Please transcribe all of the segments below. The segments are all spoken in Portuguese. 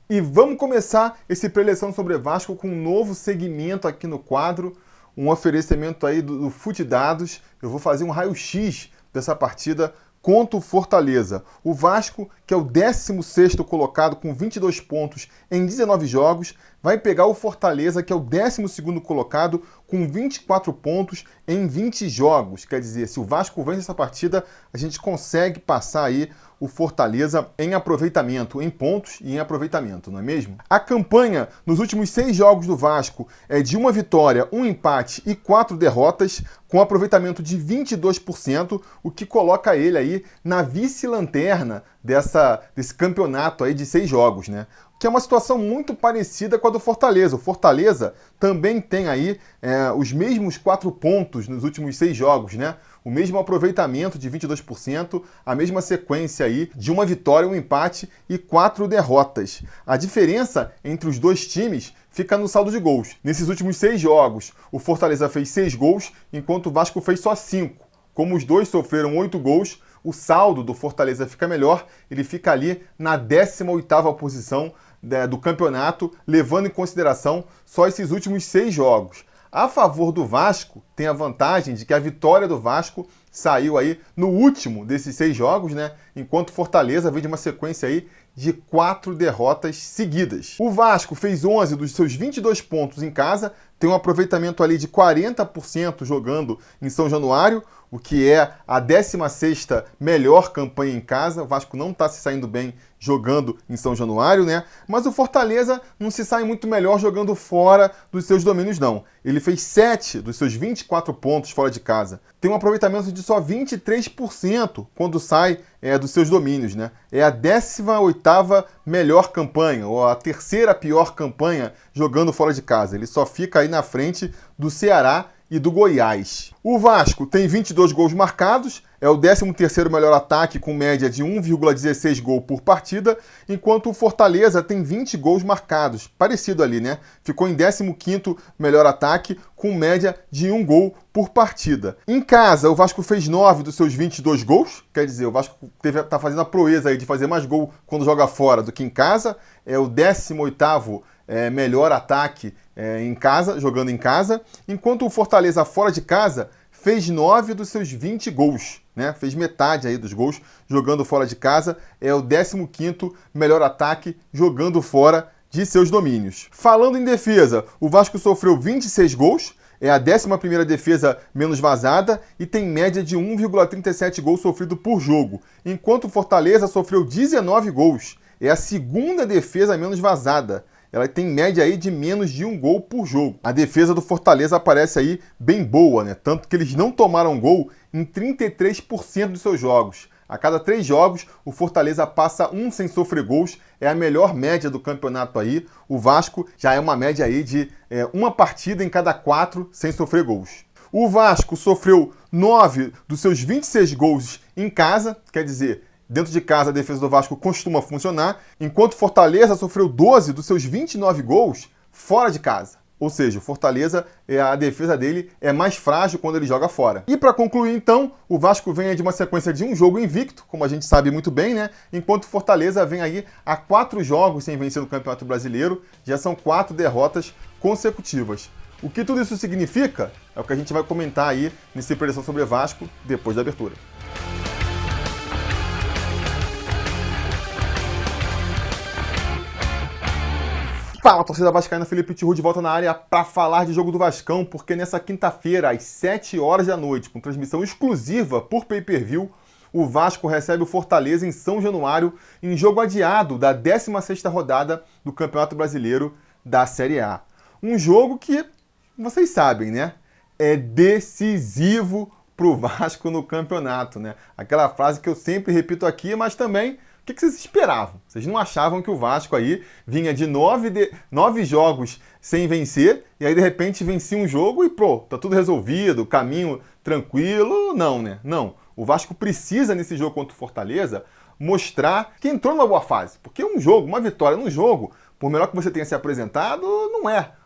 E vamos começar esse preleção sobre Vasco com um novo segmento aqui no quadro, um oferecimento aí do Fute Dados. Eu vou fazer um raio-x dessa partida contra o Fortaleza. O Vasco, que é o 16º colocado com 22 pontos em 19 jogos, vai pegar o Fortaleza, que é o 12º colocado com 24 pontos em 20 jogos. Quer dizer, se o Vasco vence essa partida, a gente consegue passar aí o Fortaleza em aproveitamento, em pontos e em aproveitamento, não é mesmo? A campanha nos últimos 6 jogos do Vasco é de 1 vitória, 1 empate e 4 derrotas, com aproveitamento de 22%, o que coloca ele aí na vice-lanterna desse campeonato aí de 6 jogos, né? Que é uma situação muito parecida com a do Fortaleza. O Fortaleza também tem aí os mesmos 4 pontos nos últimos 6 jogos, né? O mesmo aproveitamento de 22%, a mesma sequência aí de 1 vitória, 1 empate e 4 derrotas. A diferença entre os dois times fica no saldo de gols. Nesses últimos 6 jogos, o Fortaleza fez 6 gols, enquanto o Vasco fez só 5. Como os dois sofreram 8 gols, o saldo do Fortaleza fica melhor, ele fica ali na 18ª posição do campeonato, levando em consideração só esses últimos 6 jogos. A favor do Vasco, tem a vantagem de que a vitória do Vasco saiu aí no último desses 6 jogos, né? Enquanto Fortaleza vem de uma sequência aí de 4 derrotas seguidas. O Vasco fez 11 dos seus 22 pontos em casa, tem um aproveitamento ali de 40% jogando em São Januário, o que é a 16ª melhor campanha em casa. O Vasco não está se saindo bem jogando em São Januário, né? Mas o Fortaleza não se sai muito melhor jogando fora dos seus domínios, não. Ele fez 7 dos seus 24 pontos fora de casa. Tem um aproveitamento de só 23% quando sai dos seus domínios, né? É a 18ª melhor campanha, ou a 3ª pior campanha jogando fora de casa. Ele só fica aí na frente do Ceará e do Goiás. O Vasco tem 22 gols marcados, é o 13º melhor ataque com média de 1,16 gol por partida, enquanto o Fortaleza tem 20 gols marcados, parecido ali, né? Ficou em 15º melhor ataque com média de 1 gol por partida. Em casa, o Vasco fez 9 dos seus 22 gols, quer dizer, o Vasco tá fazendo a proeza aí de fazer mais gol quando joga fora do que em casa, é o 18º melhor ataque em casa, jogando em casa, enquanto o Fortaleza fora de casa fez 9 dos seus 20 gols, né? Fez metade aí dos gols jogando fora de casa, é o 15º melhor ataque jogando fora de seus domínios. Falando em defesa, o Vasco sofreu 26 gols, é a 11ª defesa menos vazada e tem média de 1,37 gols sofrido por jogo, enquanto o Fortaleza sofreu 19 gols, é a 2ª defesa menos vazada. Ela tem média aí de menos de 1 gol por jogo. A defesa do Fortaleza aparece aí bem boa, né? Tanto que eles não tomaram gol em 33% dos seus jogos. A cada 3 jogos, o Fortaleza passa 1 sem sofrer gols. É a melhor média do campeonato aí. O Vasco já é uma média aí de uma partida em cada 4 sem sofrer gols. O Vasco sofreu 9 dos seus 26 gols em casa, quer dizer, dentro de casa, a defesa do Vasco costuma funcionar, enquanto Fortaleza sofreu 12 dos seus 29 gols fora de casa. Ou seja, o Fortaleza, a defesa dele é mais frágil quando ele joga fora. E para concluir, então, o Vasco vem de uma sequência de um jogo invicto, como a gente sabe muito bem, né? Enquanto o Fortaleza vem aí a 4 jogos sem vencer no Campeonato Brasileiro, já são 4 derrotas consecutivas. O que tudo isso significa é o que a gente vai comentar aí nesse preleção sobre Vasco depois da abertura. Fala, torcida vascaína, Felipe Tiru de volta na área para falar de jogo do Vascão, porque nessa quinta-feira, às 7 horas da noite, com transmissão exclusiva por pay-per-view, o Vasco recebe o Fortaleza em São Januário, em jogo adiado da 16ª rodada do Campeonato Brasileiro da Série A. Um jogo que, vocês sabem, né? É decisivo pro Vasco no campeonato, né? Aquela frase que eu sempre repito aqui, mas também o que vocês esperavam? Vocês não achavam que o Vasco aí vinha de 9 jogos sem vencer e aí de repente vencia um jogo e tá tudo resolvido, caminho tranquilo? Não, né? Não. O Vasco precisa nesse jogo contra o Fortaleza mostrar que entrou numa boa fase. Porque um jogo, uma vitória num jogo, por melhor que você tenha se apresentado,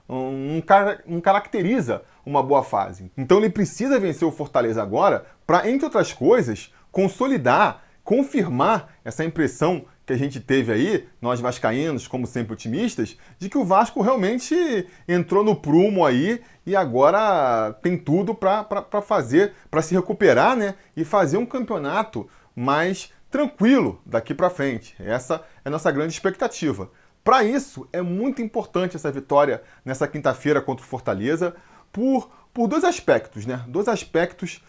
não caracteriza uma boa fase. Então ele precisa vencer o Fortaleza agora para, entre outras coisas, consolidar confirmar essa impressão que a gente teve aí, nós vascaínos, como sempre otimistas, de que o Vasco realmente entrou no prumo aí e agora tem tudo para fazer, para se recuperar, né? E fazer um campeonato mais tranquilo daqui para frente. Essa é a nossa grande expectativa. Para isso, é muito importante essa vitória nessa quinta-feira contra o Fortaleza por dois aspectos, né? Dois aspectos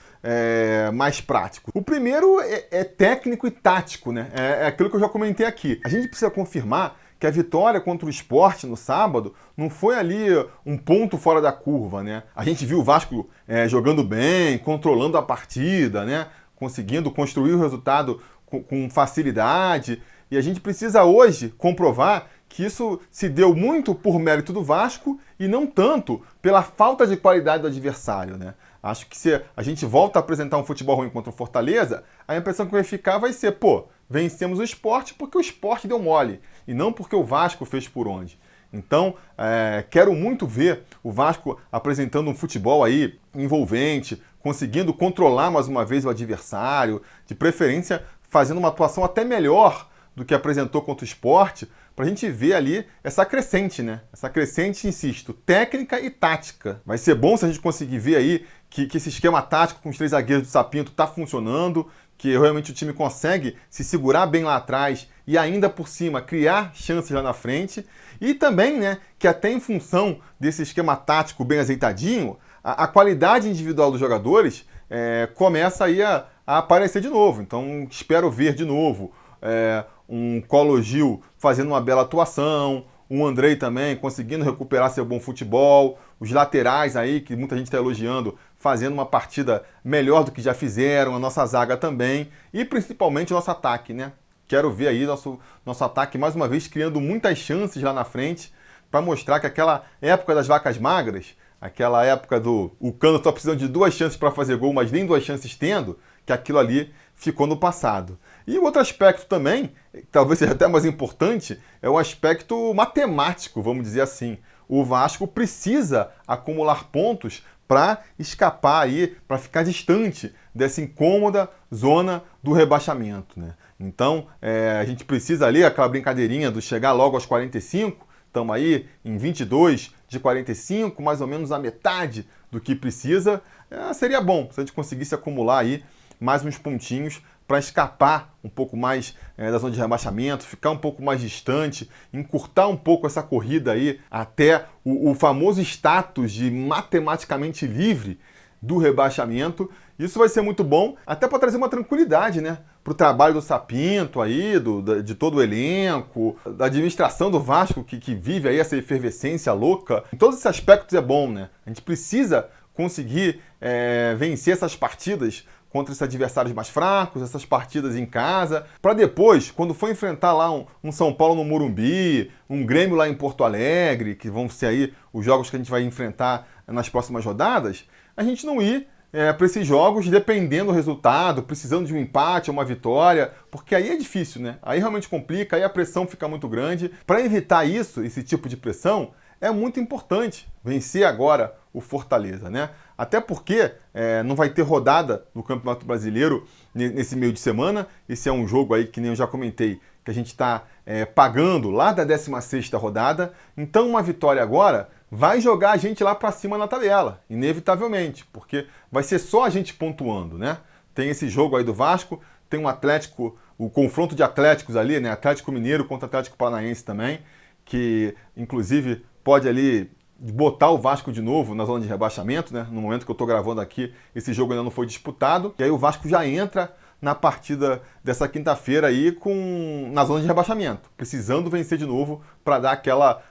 mais práticos. O primeiro é técnico e tático, né? É aquilo que eu já comentei aqui. A gente precisa confirmar que a vitória contra o Sport no sábado não foi ali um ponto fora da curva, né? A gente viu o Vasco jogando bem, controlando a partida, né? Conseguindo construir o resultado com facilidade. E a gente precisa hoje comprovar que isso se deu muito por mérito do Vasco e não tanto pela falta de qualidade do adversário, né? Acho que se a gente volta a apresentar um futebol ruim contra o Fortaleza, a impressão que vai ficar vai ser, vencemos o Sport porque o Sport deu mole, e não porque o Vasco fez por onde. Então, quero muito ver o Vasco apresentando um futebol aí envolvente, conseguindo controlar mais uma vez o adversário, de preferência fazendo uma atuação até melhor do que apresentou contra o Sport, para a gente ver ali essa crescente, né? Essa crescente, insisto, técnica e tática. Vai ser bom se a gente conseguir ver aí que esse esquema tático com os 3 zagueiros do Sapinto está funcionando, que realmente o time consegue se segurar bem lá atrás e ainda por cima criar chances lá na frente. E também, né, que até em função desse esquema tático bem azeitadinho, a qualidade individual dos jogadores começa aí a aparecer de novo. Então espero ver de novo um Colo Gil fazendo uma bela atuação, o Andrei também conseguindo recuperar seu bom futebol, os laterais aí, que muita gente está elogiando, fazendo uma partida melhor do que já fizeram, a nossa zaga também, e principalmente o nosso ataque, né? Quero ver aí nosso ataque mais uma vez criando muitas chances lá na frente, para mostrar que aquela época das vacas magras, aquela época o Cano só precisando de 2 chances para fazer gol, mas nem 2 chances tendo, que aquilo ali ficou no passado. E o outro aspecto também, talvez seja até mais importante, é o aspecto matemático, vamos dizer assim. O Vasco precisa acumular pontos para escapar aí, para ficar distante dessa incômoda zona do rebaixamento, né? Então, a gente precisa ali, aquela brincadeirinha do chegar logo aos 45, estamos aí em 22 de 45, mais ou menos a metade do que precisa. Seria bom se a gente conseguisse acumular aí mais uns pontinhos para escapar um pouco mais da zona de rebaixamento, ficar um pouco mais distante, encurtar um pouco essa corrida aí até o famoso status de matematicamente livre do rebaixamento. Isso vai ser muito bom, até para trazer uma tranquilidade, né, para o trabalho do Sapinto aí, de todo o elenco, da administração do Vasco que vive aí essa efervescência louca. Em todos esses aspectos é bom, né? A gente precisa conseguir vencer essas partidas contra esses adversários mais fracos, essas partidas em casa, para depois, quando for enfrentar lá um São Paulo no Morumbi, um Grêmio lá em Porto Alegre, que vão ser aí os jogos que a gente vai enfrentar nas próximas rodadas, a gente não ir para esses jogos dependendo do resultado, precisando de um empate ou uma vitória, porque aí é difícil, né? Aí realmente complica, aí a pressão fica muito grande. Para evitar isso, esse tipo de pressão, é muito importante vencer agora o Fortaleza, né? Até porque não vai ter rodada no Campeonato Brasileiro nesse meio de semana. Esse é um jogo aí que nem eu já comentei, que a gente está pagando lá da 16ª rodada. Então uma vitória agora vai jogar a gente lá para cima na tabela, inevitavelmente, porque vai ser só a gente pontuando, né? Tem esse jogo aí do Vasco, tem um Atlético, o confronto de Atléticos ali, né? Atlético Mineiro contra Atlético Paranaense também, que inclusive pode ali botar o Vasco de novo na zona de rebaixamento, né? No momento que eu estou gravando aqui, esse jogo ainda não foi disputado. E aí o Vasco já entra na partida dessa quinta-feira aí na zona de rebaixamento, precisando vencer de novo para dar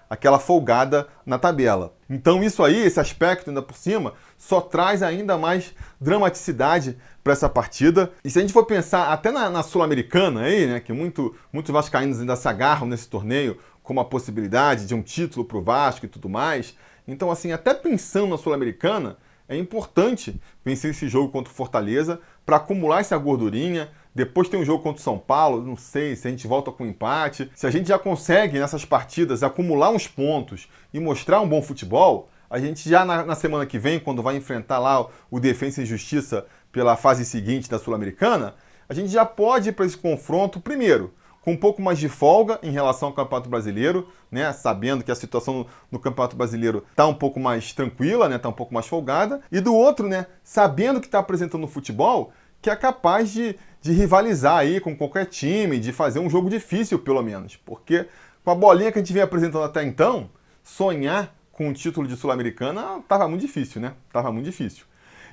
aquela folgada na tabela. Então isso aí, esse aspecto ainda por cima, só traz ainda mais dramaticidade para essa partida. E se a gente for pensar até na Sul-Americana aí, né, que muitos vascaínos ainda se agarram nesse torneio como a possibilidade de um título para o Vasco e tudo mais. Então, assim, até pensando na Sul-Americana, é importante vencer esse jogo contra o Fortaleza para acumular essa gordurinha. Depois tem um jogo contra o São Paulo, não sei se a gente volta com empate. Se a gente já consegue, nessas partidas, acumular uns pontos e mostrar um bom futebol, a gente já na semana que vem, quando vai enfrentar lá o Defensa e Justiça pela fase seguinte da Sul-Americana, a gente já pode ir para esse confronto, primeiro, com um pouco mais de folga em relação ao Campeonato Brasileiro, né? Sabendo que a situação no Campeonato Brasileiro está um pouco mais tranquila, né? Está um pouco mais folgada. E do outro, né? Sabendo que está apresentando um futebol que é capaz de rivalizar aí com qualquer time, de fazer um jogo difícil, pelo menos. Porque com a bolinha que a gente vem apresentando até então, sonhar com o título de Sul-Americana estava muito difícil, né? Tava muito difícil.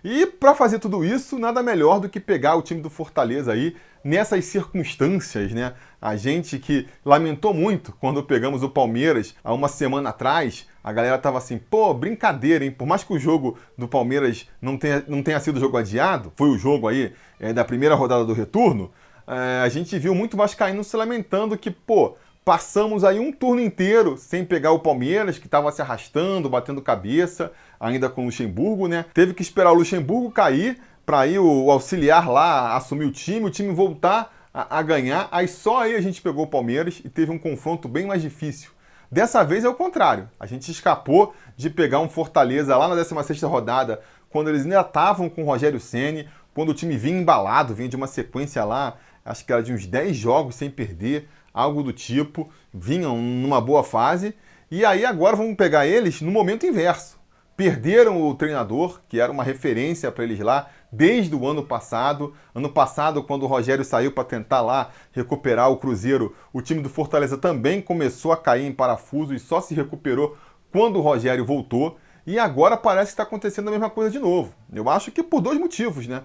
E para fazer tudo isso, nada melhor do que pegar o time do Fortaleza aí nessas circunstâncias, né? A gente que lamentou muito quando pegamos o Palmeiras há uma semana atrás, a galera tava assim, pô, brincadeira, hein? Por mais que o jogo do Palmeiras não tenha sido jogo adiado, foi o jogo aí da primeira rodada do retorno, a gente viu muito vascaíno se lamentando que, pô, passamos aí um turno inteiro sem pegar o Palmeiras, que estava se arrastando, batendo cabeça, ainda com o Luxemburgo, né? Teve que esperar o Luxemburgo cair para aí o auxiliar lá assumir o time voltar a ganhar. Aí só aí a gente pegou o Palmeiras e teve um confronto bem mais difícil. Dessa vez é o contrário. A gente escapou de pegar um Fortaleza lá na 16ª rodada, quando eles ainda estavam com o Rogério Ceni, quando o time vinha embalado, vinha de uma sequência lá, acho que era de uns 10 jogos sem perder, algo do tipo, vinham numa boa fase, e aí agora vamos pegar eles no momento inverso. Perderam o treinador, que era uma referência para eles lá desde o ano passado. Ano passado, quando o Rogério saiu para tentar lá recuperar o Cruzeiro, o time do Fortaleza também começou a cair em parafuso e só se recuperou quando o Rogério voltou. E agora parece que está acontecendo a mesma coisa de novo. Eu acho que por dois motivos, né?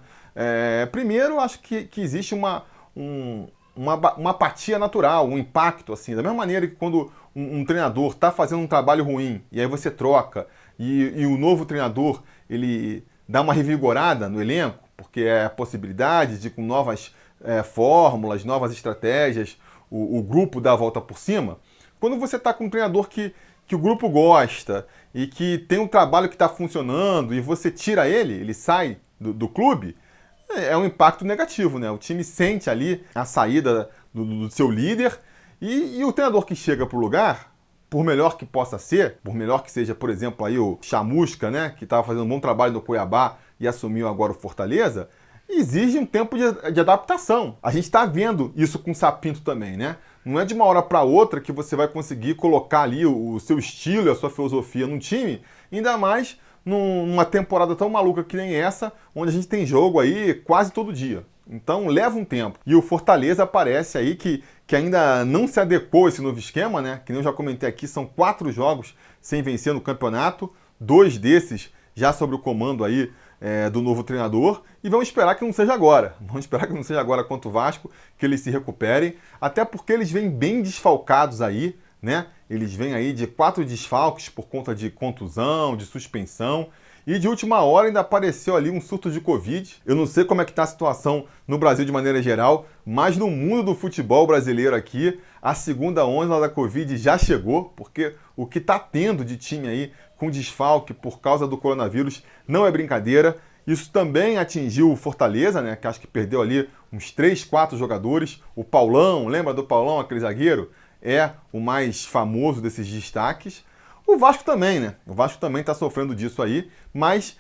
Primeiro, acho que existe uma apatia natural, um impacto, assim. Da mesma maneira que quando um treinador está fazendo um trabalho ruim e aí você troca e o novo treinador ele dá uma revigorada no elenco, porque é a possibilidade de com novas fórmulas, novas estratégias, o grupo dá a volta por cima. Quando você está com um treinador que o grupo gosta e que tem um trabalho que está funcionando e você tira ele sai do clube, é um impacto negativo, né? O time sente ali a saída do seu líder e o treinador que chega para o lugar, por melhor que possa ser, por melhor que seja, por exemplo, aí o Chamusca, né? Que estava fazendo um bom trabalho no Cuiabá e assumiu agora o Fortaleza, exige um tempo de adaptação. A gente está vendo isso com o Sapinto também, né? Não é de uma hora para outra que você vai conseguir colocar ali o seu estilo e a sua filosofia num time, ainda mais numa temporada tão maluca que nem essa, onde a gente tem jogo aí quase todo dia. Então leva um tempo. E o Fortaleza parece aí que ainda não se adequou a esse novo esquema, né? Que nem eu já comentei aqui, são 4 jogos sem vencer no campeonato, 2 desses já sob o comando aí do novo treinador, e vamos esperar que não seja agora. Vamos esperar que não seja agora contra o Vasco, que eles se recuperem, até porque eles vêm bem desfalcados aí, né? Eles vêm aí de 4 desfalques por conta de contusão, de suspensão, e de última hora ainda apareceu ali um surto de Covid. Eu não sei como é que está a situação no Brasil de maneira geral, mas no mundo do futebol brasileiro aqui, a segunda onda da Covid já chegou, porque o que está tendo de time aí com desfalque por causa do coronavírus não é brincadeira. Isso também atingiu o Fortaleza, né, que acho que perdeu ali uns 3, 4 jogadores. O Paulão, lembra do Paulão, aquele zagueiro? É o mais famoso desses destaques. O Vasco também, né? O Vasco também está sofrendo disso aí, mas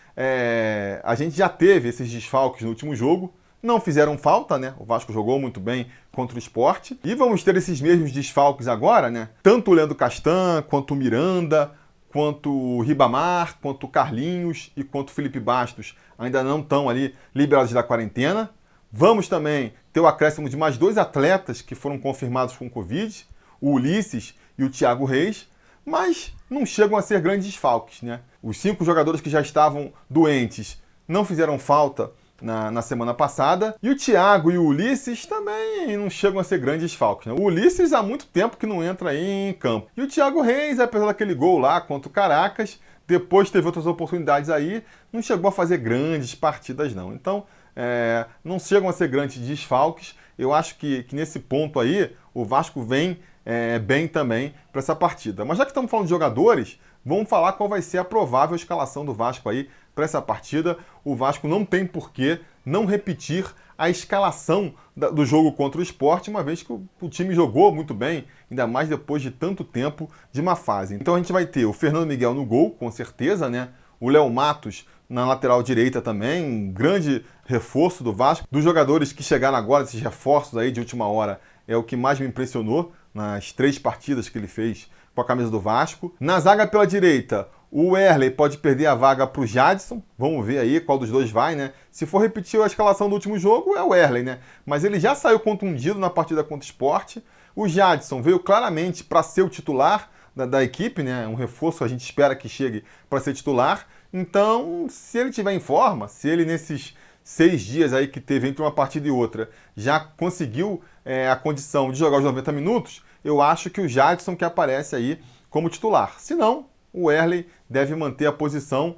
a gente já teve esses desfalques no último jogo, não fizeram falta, né? O Vasco jogou muito bem contra o Sport, e vamos ter esses mesmos desfalques agora, né? Tanto o Leandro Castan, quanto o Miranda, quanto o Ribamar, quanto o Carlinhos e quanto o Felipe Bastos ainda não estão ali liberados da quarentena. Vamos também ter o acréscimo de mais 2 atletas que foram confirmados com Covid, o Ulisses e o Thiago Reis, mas não chegam a ser grandes desfalques, né? Os 5 jogadores que já estavam doentes não fizeram falta na semana passada, e o Thiago e o Ulisses também não chegam a ser grandes desfalques, né? O Ulisses há muito tempo que não entra aí em campo. E o Thiago Reis, apesar daquele gol lá contra o Caracas, depois teve outras oportunidades aí, não chegou a fazer grandes partidas não. Então, não chegam a ser grandes desfalques. Eu acho que nesse ponto aí, o Vasco vem bem também para essa partida. Mas já que estamos falando de jogadores, vamos falar qual vai ser a provável escalação do Vasco aí para essa partida. O Vasco não tem por que não repetir a escalação do jogo contra o Sport, uma vez que o time jogou muito bem, ainda mais depois de tanto tempo de uma fase. Então a gente vai ter o Fernando Miguel no gol, com certeza, né? O Léo Matos na lateral direita também, um grande reforço do Vasco. Dos jogadores que chegaram agora, esses reforços aí de última hora, é o que mais me impressionou nas 3 partidas que ele fez com a camisa do Vasco. Na zaga pela direita, o Wehrle pode perder a vaga para o Jadson. Vamos ver aí qual dos dois vai, né? Se for repetir a escalação do último jogo, é o Wehrle, né? Mas ele já saiu contundido na partida contra o Sport. O Jadson veio claramente para ser o titular da equipe, né? Um reforço, a gente espera que chegue para ser titular. Então, se ele tiver em forma, se ele nesses 6 dias aí que teve entre uma partida e outra, já conseguiu a condição de jogar os 90 minutos, eu acho que o Jadson que aparece aí como titular. Se não, o Wehrle deve manter a posição.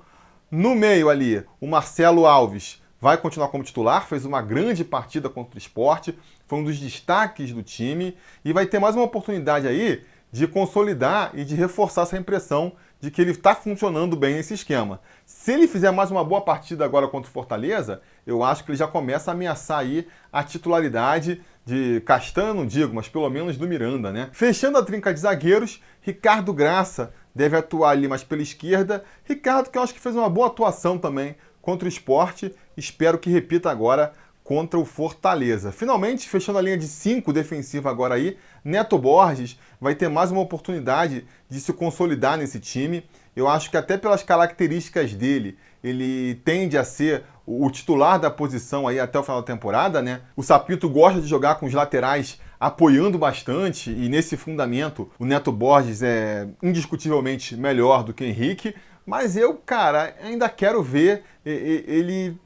No meio ali, o Marcelo Alves vai continuar como titular, fez uma grande partida contra o Sport, foi um dos destaques do time e vai ter mais uma oportunidade aí de consolidar e de reforçar essa impressão de que ele está funcionando bem nesse esquema. Se ele fizer mais uma boa partida agora contra o Fortaleza, eu acho que ele já começa a ameaçar aí a titularidade de Castanho, não digo, mas pelo menos do Miranda, né? Fechando a trinca de zagueiros, Ricardo Graça deve atuar ali mais pela esquerda. Ricardo, que eu acho que fez uma boa atuação também contra o Sport, espero que repita agora contra o Fortaleza. Finalmente, fechando a linha de 5 defensiva agora aí, Neto Borges vai ter mais uma oportunidade de se consolidar nesse time. Eu acho que até pelas características dele, ele tende a ser o titular da posição aí até o final da temporada, né? O Sapinto gosta de jogar com os laterais apoiando bastante e nesse fundamento o Neto Borges é indiscutivelmente melhor do que o Henrique, mas eu, cara, ainda quero ver ele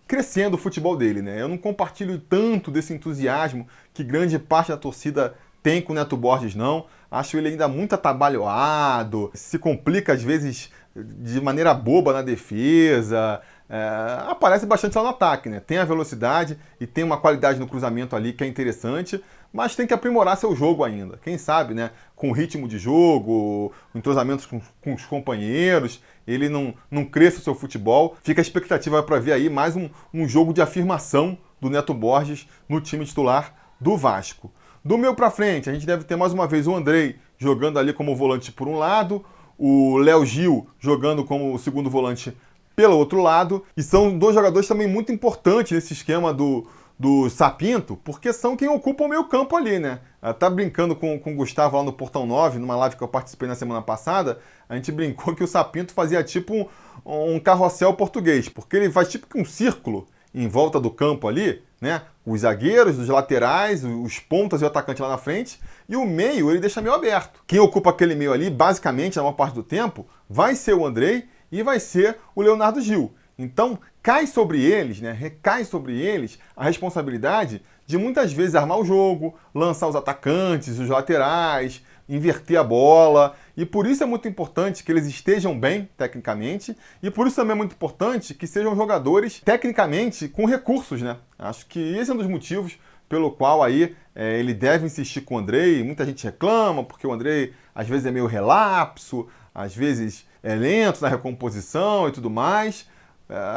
crescendo o futebol dele, né? Eu não compartilho tanto desse entusiasmo que grande parte da torcida tem com o Neto Borges, não. Acho ele ainda muito atabalhoado, se complica às vezes de maneira boba na defesa, aparece bastante lá no ataque, né? Tem a velocidade e tem uma qualidade no cruzamento ali que é interessante, mas tem que aprimorar seu jogo ainda. Quem sabe, né? Com o ritmo de jogo, entrosamentos com os companheiros, ele não cresce o seu futebol. Fica a expectativa para ver aí mais um jogo de afirmação do Neto Borges no time titular do Vasco. Do meio para frente, a gente deve ter mais uma vez o Andrei jogando ali como volante por um lado, o Léo Gil jogando como segundo volante pelo outro lado, e são 2 jogadores também muito importantes nesse esquema do Sapinto, porque são quem ocupa o meio campo ali, né? Tá brincando com o Gustavo lá no Portão 9, numa live que eu participei na semana passada, a gente brincou que o Sapinto fazia tipo um carrossel português, porque ele faz tipo que um círculo em volta do campo ali, né? Os zagueiros, os laterais, os pontas e o atacante lá na frente, e o meio ele deixa meio aberto. Quem ocupa aquele meio ali, basicamente, na maior parte do tempo, vai ser o Andrei e vai ser o Leonardo Gil. Então, cai sobre eles, né? Recai sobre eles a responsabilidade de muitas vezes armar o jogo, lançar os atacantes, os laterais, inverter a bola. E por isso é muito importante que eles estejam bem tecnicamente, e por isso também é muito importante que sejam jogadores tecnicamente com recursos, né? Acho que esse é um dos motivos pelo qual aí ele deve insistir com o Andrei. Muita gente reclama porque o Andrei às vezes é meio relapso, às vezes é lento na recomposição e tudo mais.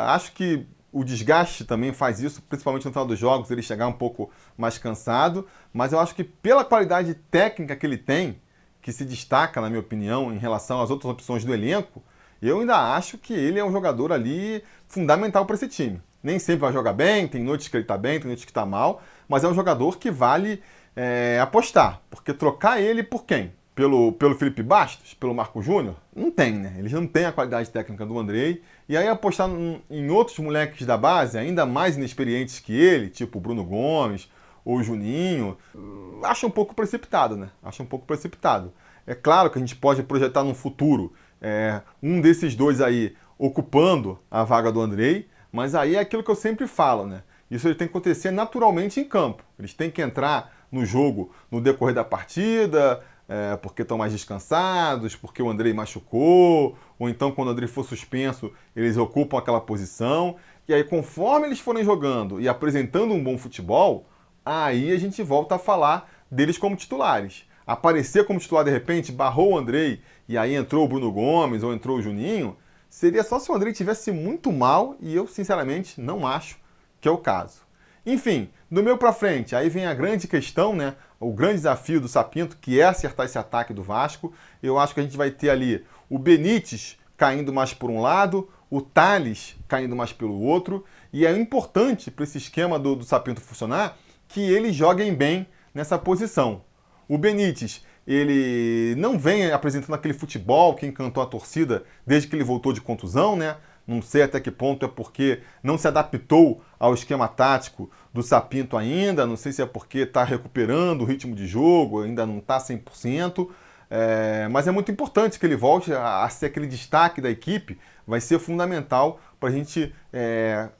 Acho que o desgaste também faz isso, principalmente no final dos jogos, ele chegar um pouco mais cansado, mas eu acho que pela qualidade técnica que ele tem, que se destaca, na minha opinião, em relação às outras opções do elenco, eu ainda acho que ele é um jogador ali fundamental para esse time. Nem sempre vai jogar bem, tem noites que ele está bem, tem noites que está mal, mas é um jogador que vale apostar, porque trocar ele por quem? Pelo Felipe Bastos, pelo Marco Júnior? Não tem, né? Eles não têm a qualidade técnica do Andrei. E aí apostar em outros moleques da base, ainda mais inexperientes que ele, tipo o Bruno Gomes ou o Juninho, acho um pouco precipitado, né? Acho um pouco precipitado. É claro que a gente pode projetar no futuro um desses dois aí ocupando a vaga do Andrei, mas aí é aquilo que eu sempre falo, né? Isso ele tem que acontecer naturalmente em campo. Eles têm que entrar no jogo no decorrer da partida, porque estão mais descansados, porque o Andrei machucou, ou então quando o Andrei for suspenso, eles ocupam aquela posição. E aí, conforme eles forem jogando e apresentando um bom futebol, aí a gente volta a falar deles como titulares. Aparecer como titular de repente, barrou o Andrei e aí entrou o Bruno Gomes ou entrou o Juninho, seria só se o Andrei estivesse muito mal, e eu sinceramente não acho que é o caso. Enfim, do meio para frente, aí vem a grande questão, né? O grande desafio do Sapinto, que é acertar esse ataque do Vasco. Eu acho que a gente vai ter ali o Benítez caindo mais por um lado, o Tales caindo mais pelo outro, e é importante para esse esquema do Sapinto funcionar que eles joguem bem nessa posição. O Benítez, ele não vem apresentando aquele futebol que encantou a torcida desde que ele voltou de contusão, né? Não sei até que ponto é porque não se adaptou ao esquema tático do Sapinto ainda, não sei se é porque está recuperando o ritmo de jogo, ainda não está 100%, mas é muito importante que ele volte a ser aquele destaque da equipe, vai ser fundamental para a gente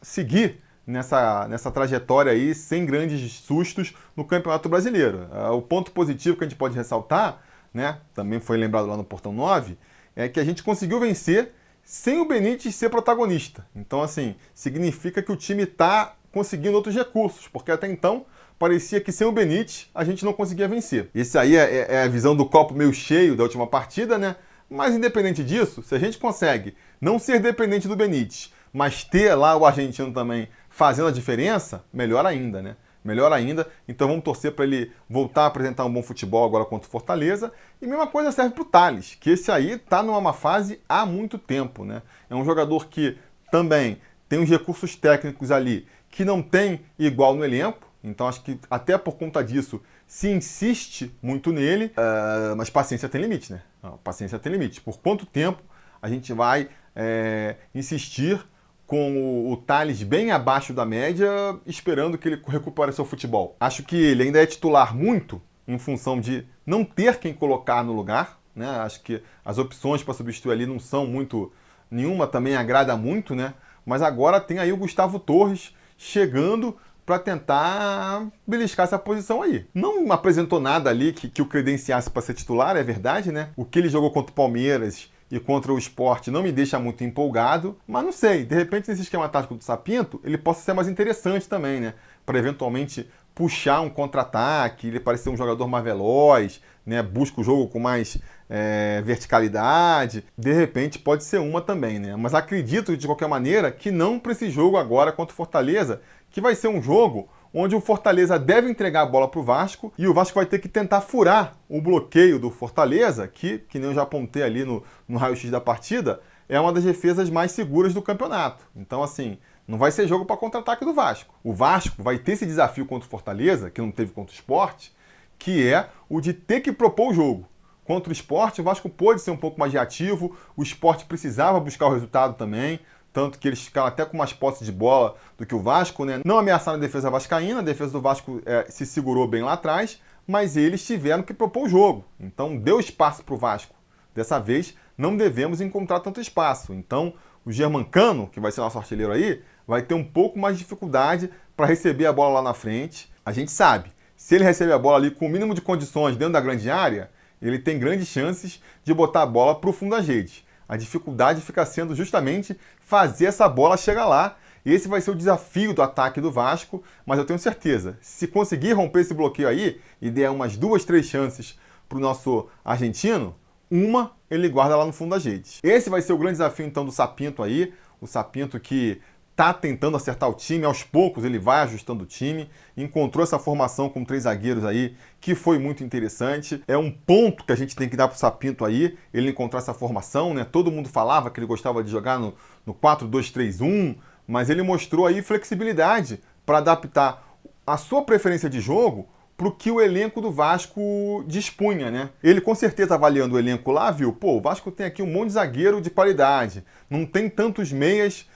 seguir nessa trajetória aí, sem grandes sustos no Campeonato Brasileiro. O ponto positivo que a gente pode ressaltar, né, também foi lembrado lá no Portão 9, é que a gente conseguiu vencer sem o Benítez ser protagonista. Então, assim, significa que o time está conseguindo outros recursos, porque até então parecia que sem o Benítez a gente não conseguia vencer. Esse aí é a visão do copo meio cheio da última partida, né? Mas independente disso, se a gente consegue não ser dependente do Benítez, mas ter lá o argentino também fazendo a diferença, melhor ainda, né? Melhor ainda, então vamos torcer para ele voltar a apresentar um bom futebol agora contra o Fortaleza. E a mesma coisa serve para o Tales, que esse aí está numa má fase há muito tempo, né? É um jogador que também tem uns recursos técnicos ali que não tem igual no elenco, então acho que até por conta disso se insiste muito nele, mas paciência tem limite, né? Paciência tem limite. Por quanto tempo a gente vai insistir com o Tales bem abaixo da média, esperando que ele recupere seu futebol? Acho que ele ainda é titular muito em função de não ter quem colocar no lugar, né? Acho que as opções para substituir ali não são muito... Nenhuma também agrada muito, né? Mas agora tem aí o Gustavo Torres chegando para tentar beliscar essa posição aí. Não apresentou nada ali que o credenciasse para ser titular, é verdade, né? O que ele jogou contra o Palmeiras e contra o Sport não me deixa muito empolgado, mas não sei, de repente nesse esquema tático do Sapinto, ele possa ser mais interessante também, né? Para eventualmente puxar um contra-ataque, ele parecer um jogador mais veloz, né? Busca o jogo com mais verticalidade, de repente pode ser uma também, né? Mas acredito de qualquer maneira que não para esse jogo agora contra o Fortaleza, que vai ser um jogo onde o Fortaleza deve entregar a bola para o Vasco e o Vasco vai ter que tentar furar o bloqueio do Fortaleza, que nem eu já apontei ali no raio-x da partida, é uma das defesas mais seguras do campeonato. Então, assim, não vai ser jogo para contra-ataque do Vasco. O Vasco vai ter esse desafio contra o Fortaleza, que não teve contra o Sport, que é o de ter que propor o jogo. Contra o Sport, o Vasco pôde ser um pouco mais reativo, o Sport precisava buscar o resultado também, tanto que eles ficaram até com mais posse de bola do que o Vasco, né? Não ameaçaram a defesa vascaína, a defesa do Vasco se segurou bem lá atrás, mas eles tiveram que propor o jogo. Então deu espaço para o Vasco. Dessa vez não devemos encontrar tanto espaço. Então o Germancano, que vai ser nosso artilheiro aí, vai ter um pouco mais de dificuldade para receber a bola lá na frente. A gente sabe, se ele recebe a bola ali com o mínimo de condições dentro da grande área, ele tem grandes chances de botar a bola para o fundo das redes. A dificuldade fica sendo justamente fazer essa bola chegar lá. Esse vai ser o desafio do ataque do Vasco, mas eu tenho certeza, se conseguir romper esse bloqueio aí e der umas 2, 3 chances para o nosso argentino, uma ele guarda lá no fundo das redes. Esse vai ser o grande desafio então do Sapinto aí, o Sapinto que está tentando acertar o time, aos poucos ele vai ajustando o time, encontrou essa formação com 3 zagueiros aí, que foi muito interessante. É um ponto que a gente tem que dar para o Sapinto aí, ele encontrar essa formação, né? Todo mundo falava que ele gostava de jogar no 4-2-3-1, mas ele mostrou aí flexibilidade para adaptar a sua preferência de jogo para o que o elenco do Vasco dispunha, né? Ele com certeza avaliando o elenco lá, viu? Pô, o Vasco tem aqui um monte de zagueiro de qualidade, não tem tantos meias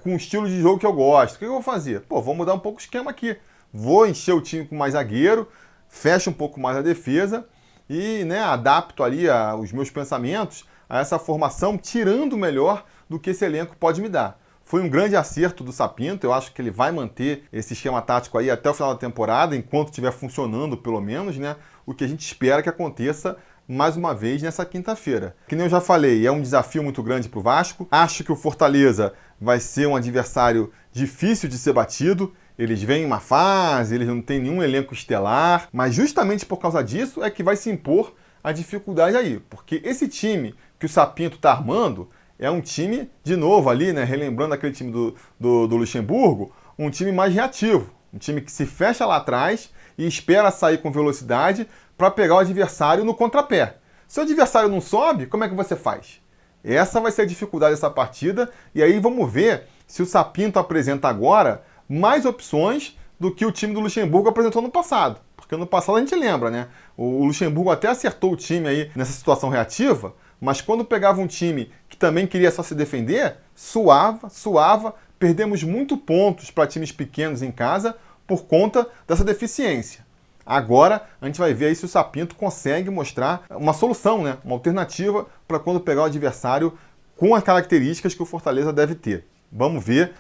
com o estilo de jogo que eu gosto. O que eu vou fazer? Pô, vou mudar um pouco o esquema aqui. Vou encher o time com mais zagueiro, fecho um pouco mais a defesa e, né, adapto ali os meus pensamentos a essa formação, tirando o melhor do que esse elenco pode me dar. Foi um grande acerto do Sapinto, eu acho que ele vai manter esse esquema tático aí até o final da temporada, enquanto estiver funcionando pelo menos, né? O que a gente espera que aconteça mais uma vez nessa quinta-feira. Que nem eu já falei, é um desafio muito grande para o Vasco. Acho que o Fortaleza vai ser um adversário difícil de ser batido. Eles vêm em uma fase, eles não têm nenhum elenco estelar, mas justamente por causa disso é que vai se impor a dificuldade aí. Porque esse time que o Sapinto está armando é um time, de novo ali, né, relembrando aquele time do Luxemburgo, um time mais reativo. Um time que se fecha lá atrás e espera sair com velocidade para pegar o adversário no contrapé. Se o adversário não sobe, como é que você faz? Essa vai ser a dificuldade dessa partida, e aí vamos ver se o Sapinto apresenta agora mais opções do que o time do Luxemburgo apresentou no passado. Porque no passado a gente lembra, né? O Luxemburgo até acertou o time aí nessa situação reativa, mas quando pegava um time que também queria só se defender, suava, perdemos muito pontos para times pequenos em casa por conta dessa deficiência. Agora a gente vai ver aí se o Sapinto consegue mostrar uma solução, né? Uma alternativa para quando pegar o adversário com as características que o Fortaleza deve ter. Vamos ver.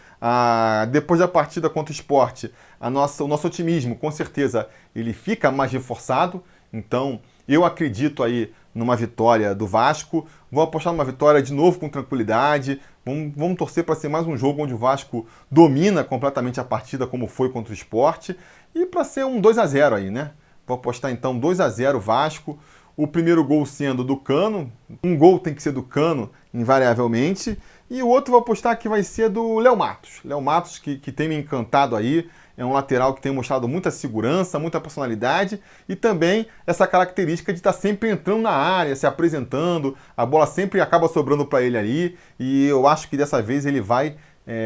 Depois da partida contra o Sport, o nosso otimismo, com certeza, ele fica mais reforçado. Então, eu acredito aí numa vitória do Vasco. Vou apostar numa vitória de novo com tranquilidade. Vamos torcer para ser mais um jogo onde o Vasco domina completamente a partida, como foi contra o Sport. E para ser um 2-0 aí, né? Vou apostar então 2-0 Vasco. O primeiro gol sendo do Cano. Um gol tem que ser do Cano, invariavelmente. E o outro vou apostar que vai ser do Léo Matos. Léo Matos, que tem me encantado aí. É um lateral que tem mostrado muita segurança, muita personalidade e também essa característica de estar sempre entrando na área, se apresentando. A bola sempre acaba sobrando para ele ali. E eu acho que dessa vez ele vai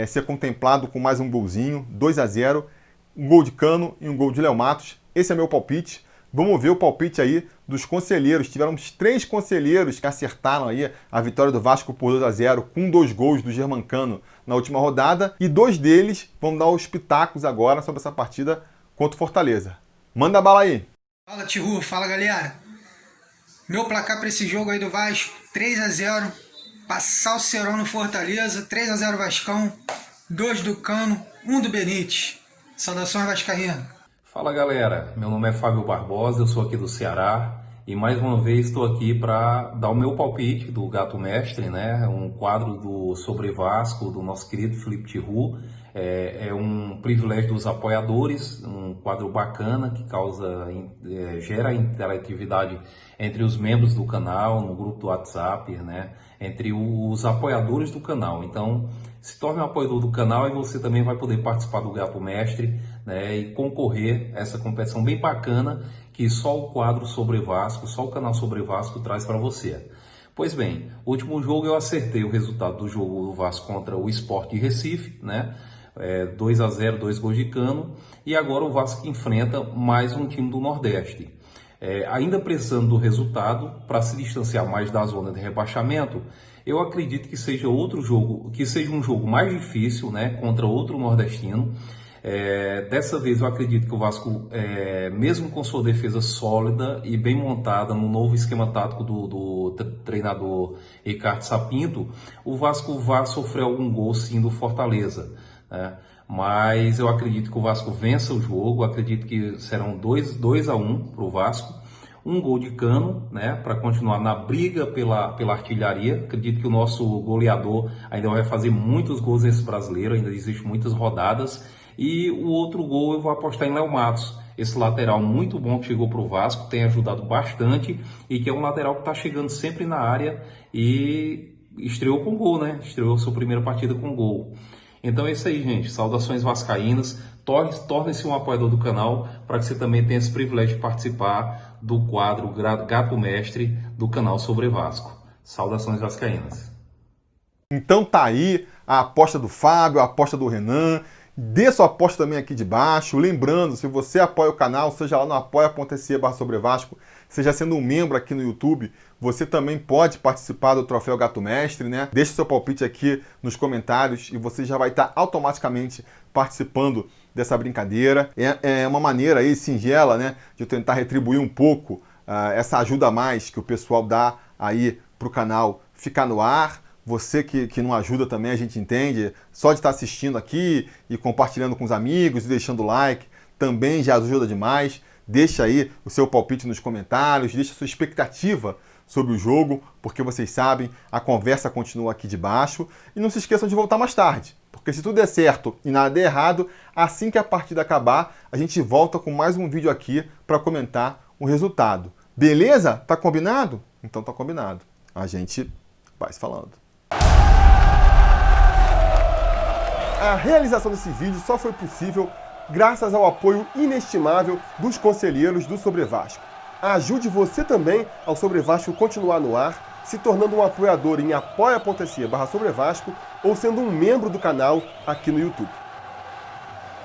ser contemplado com mais um golzinho. 2-0. Um gol de Cano e um gol de Léo Matos. Esse é meu palpite. Vamos ver o palpite aí dos conselheiros. Tivemos 3 conselheiros que acertaram aí a vitória do Vasco por 2-0 com 2 gols do Germancano na última rodada. E 2 deles vão dar os pitacos agora sobre essa partida contra o Fortaleza. Manda bala aí. Fala, Tihu. Fala, galera. Meu placar para esse jogo aí do Vasco, 3-0. Passar o Cerol no Fortaleza. 3-0 Vascão. 2 do Cano, 1 do Benítez. Saudações vascaíno. Fala galera, meu nome é Fábio Barbosa, eu sou aqui do Ceará e mais uma vez estou aqui para dar o meu palpite do Gato Mestre, né? Um quadro do Sobre Vasco do nosso querido Felipe Tihu. É um privilégio dos apoiadores, um quadro bacana que gera interatividade entre os membros do canal, no grupo do WhatsApp, né? Entre os apoiadores do canal. Então, se torne um apoiador do canal e você também vai poder participar do Gato Mestre, né? E concorrer a essa competição bem bacana que só o quadro Sobre Vasco, só o canal Sobre Vasco traz para você. Pois bem, o último jogo eu acertei o resultado do jogo do Vasco contra o Sport de Recife, né? 2-0, 2 gols de Cano, e agora o Vasco enfrenta mais um time do Nordeste. Ainda precisando do resultado para se distanciar mais da zona de rebaixamento, eu acredito que seja outro jogo, que seja um jogo mais difícil, né, contra outro nordestino. Dessa vez eu acredito que o Vasco, mesmo com sua defesa sólida e bem montada no novo esquema tático do treinador Ricardo Sapinto, o Vasco vai sofrer algum gol sim do Fortaleza, né? Mas eu acredito que o Vasco vença o jogo, acredito que serão 2-1 para o Vasco, um gol de Cano, né, para continuar na briga pela artilharia. Acredito que o nosso goleador ainda vai fazer muitos gols nesse brasileiro, ainda existem muitas rodadas. E o outro gol eu vou apostar em Léo Matos, esse lateral muito bom que chegou para o Vasco, tem ajudado bastante e que é um lateral que está chegando sempre na área e estreou com gol, né? Estreou sua primeira partida com gol. Então é isso aí, gente. Saudações vascaínas. Torne-se um apoiador do canal para que você também tenha esse privilégio de participar do quadro Gato Mestre do canal Sobre Vasco. Saudações vascaínas. Então tá aí a aposta do Fábio, a aposta do Renan. Dê sua aposta também aqui de baixo. Lembrando, se você apoia o canal, seja lá no apoia.se/sobrevasco, seja sendo um membro aqui no YouTube, você também pode participar do Troféu Gato Mestre, né? Deixe seu palpite aqui nos comentários e você já vai estar automaticamente participando dessa brincadeira. É uma maneira aí singela, né, de eu tentar retribuir um pouco essa ajuda a mais que o pessoal dá aí para o canal ficar no ar. Você que não ajuda também, a gente entende. Só de estar assistindo aqui e compartilhando com os amigos e deixando like, também já ajuda demais. Deixa aí o seu palpite nos comentários, deixa a sua expectativa sobre o jogo, porque vocês sabem, a conversa continua aqui de baixo. E não se esqueçam de voltar mais tarde, porque se tudo der certo e nada der errado, assim que a partida acabar, a gente volta com mais um vídeo aqui para comentar o resultado. Beleza? Tá combinado? Então tá combinado. A gente vai se falando. A realização desse vídeo só foi possível graças ao apoio inestimável dos conselheiros do Sobre Vasco. Ajude você também ao Sobre Vasco continuar no ar se tornando um apoiador em apoia.se/sobrevasco ou sendo um membro do canal aqui no YouTube.